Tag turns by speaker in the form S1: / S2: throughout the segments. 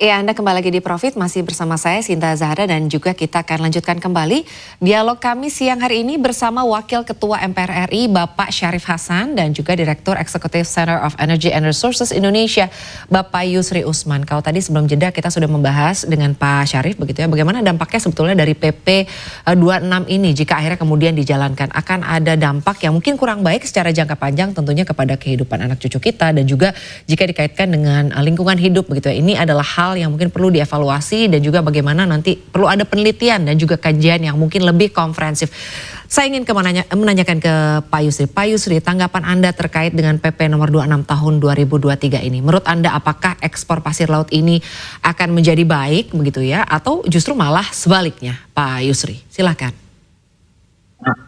S1: Ya, Anda kembali lagi di Profit, masih bersama saya Sinta Zahra dan juga kita akan lanjutkan kembali dialog kami siang hari ini bersama Wakil Ketua MPR RI Bapak Syarif Hasan dan juga Direktur Eksekutif Center of Energy and Resources Indonesia Bapak Yusri Usman. Kalau tadi sebelum jeda kita sudah membahas dengan Pak Syarif begitu ya, bagaimana dampaknya sebetulnya dari PP 26 ini jika akhirnya kemudian dijalankan. Akan ada dampak yang mungkin kurang baik secara jangka panjang tentunya kepada kehidupan anak cucu kita dan juga jika dikaitkan dengan lingkungan hidup begitu ya. Ini adalah hal yang mungkin perlu dievaluasi dan juga bagaimana nanti perlu ada penelitian dan juga kajian yang mungkin lebih komprehensif. Saya ingin menanyakan ke Pak Yusri. Pak Yusri, tanggapan Anda terkait dengan PP nomor 26 tahun 2023 ini. Menurut Anda apakah ekspor pasir laut ini akan menjadi baik begitu ya atau justru malah sebaliknya, Pak Yusri? Silakan.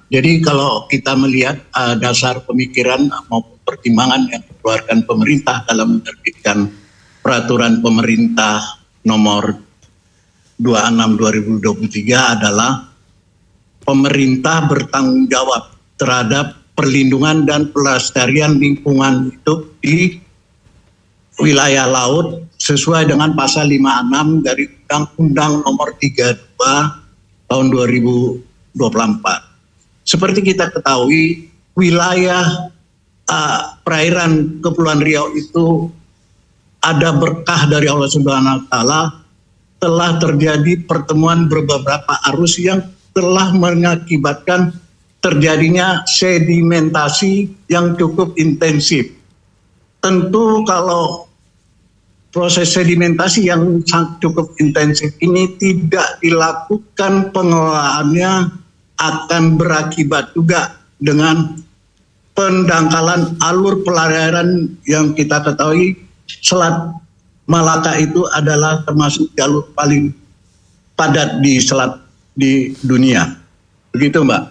S2: Jadi kalau kita melihat dasar pemikiran maupun pertimbangan yang dikeluarkan pemerintah dalam menerbitkan peraturan pemerintah nomor 26 2023 adalah pemerintah bertanggung jawab terhadap perlindungan dan pelestarian lingkungan hidup di wilayah laut sesuai dengan pasal 56 dari Undang-Undang nomor 32 tahun 2024. Seperti kita ketahui, wilayah perairan Kepulauan Riau itu ada berkah dari Allah Subhanahu wa Ta'ala, telah terjadi pertemuan beberapa arus yang telah mengakibatkan terjadinya sedimentasi yang cukup intensif. Tentu kalau proses sedimentasi yang cukup intensif ini tidak dilakukan pengelolaannya akan berakibat juga dengan pendangkalan alur pelayaran yang kita ketahui Selat Malaka itu adalah termasuk jalur paling padat di selat di dunia. Begitu, Mbak.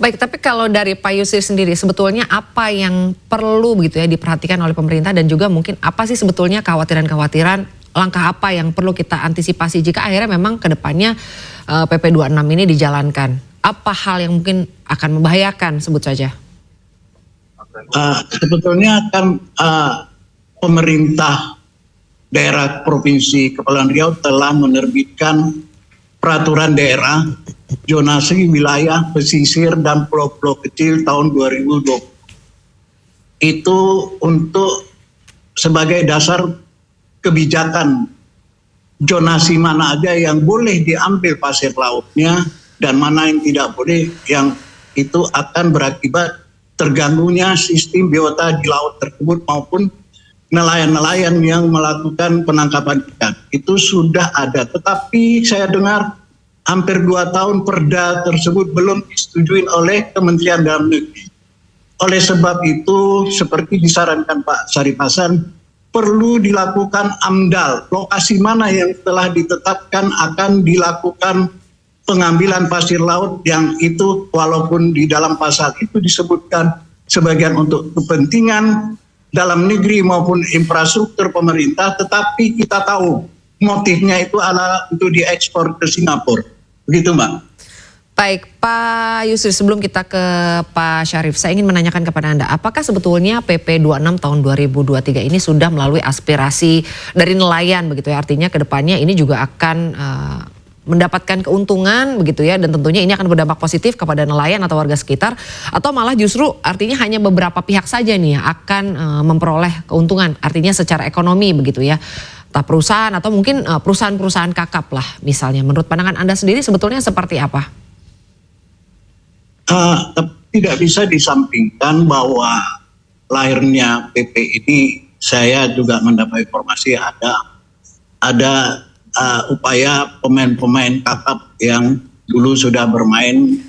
S1: Baik, tapi kalau dari Pak Yusri sendiri sebetulnya apa yang perlu begitu ya diperhatikan oleh pemerintah dan juga mungkin apa sih sebetulnya kekhawatiran-kekhawatiran, langkah apa yang perlu kita antisipasi jika akhirnya memang ke depannya PP 26 ini dijalankan? Apa hal yang mungkin akan membahayakan sebut saja?
S2: Sebetulnya kan pemerintah daerah Provinsi Kepulauan Riau telah menerbitkan peraturan daerah zonasi wilayah pesisir dan pulau-pulau kecil tahun 2020. Itu untuk sebagai dasar kebijakan zonasi mana aja yang boleh diambil pasir lautnya dan mana yang tidak boleh, yang itu akan berakibat terganggunya sistem biota di laut tersebut maupun nelayan-nelayan yang melakukan penangkapan ikan. Itu sudah ada, tetapi saya dengar hampir 2 tahun perda tersebut belum disetujui oleh Kementerian Dalam Negeri. Oleh sebab itu, seperti disarankan Pak Syarif Hasan, perlu dilakukan AMDAL, lokasi mana yang telah ditetapkan akan dilakukan pengambilan pasir laut yang itu walaupun di dalam pasal itu disebutkan sebagian untuk kepentingan dalam negeri maupun infrastruktur pemerintah, tetapi kita tahu motifnya itu adalah untuk diekspor ke Singapura. Begitu, Mbak.
S1: Baik, Pak Yusri, sebelum kita ke Pak Syarif, saya ingin menanyakan kepada Anda, apakah sebetulnya PP 26 tahun 2023 ini sudah melalui aspirasi dari nelayan begitu ya? Artinya ke depannya ini juga akan mendapatkan keuntungan begitu ya, dan tentunya ini akan berdampak positif kepada nelayan atau warga sekitar, atau malah justru artinya hanya beberapa pihak saja nih yang akan memperoleh keuntungan, artinya secara ekonomi begitu ya, entah perusahaan atau mungkin perusahaan-perusahaan kakap lah misalnya. Menurut pandangan Anda sendiri sebetulnya seperti apa?
S2: Tidak bisa disampingkan bahwa lahirnya PP ini, saya juga mendapat informasi ada upaya pemain-pemain kakap yang dulu sudah bermain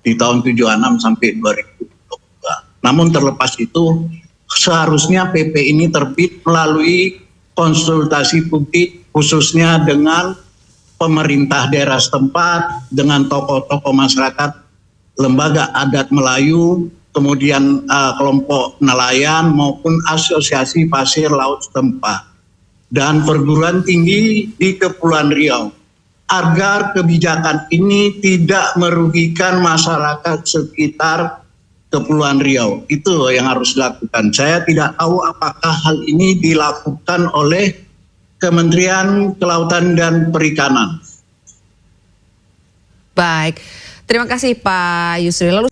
S2: di tahun 76 sampai 2022. Namun terlepas itu, seharusnya PP ini terbit melalui konsultasi publik khususnya dengan pemerintah daerah setempat, dengan tokoh-tokoh masyarakat, lembaga adat Melayu, kemudian kelompok nelayan maupun asosiasi pasir laut setempat dan perguruan tinggi di Kepulauan Riau, agar kebijakan ini tidak merugikan masyarakat sekitar Kepulauan Riau. Itu yang harus dilakukan. Saya tidak tahu apakah hal ini dilakukan oleh Kementerian Kelautan dan Perikanan.
S1: Baik, terima kasih Pak Yusril. Lalu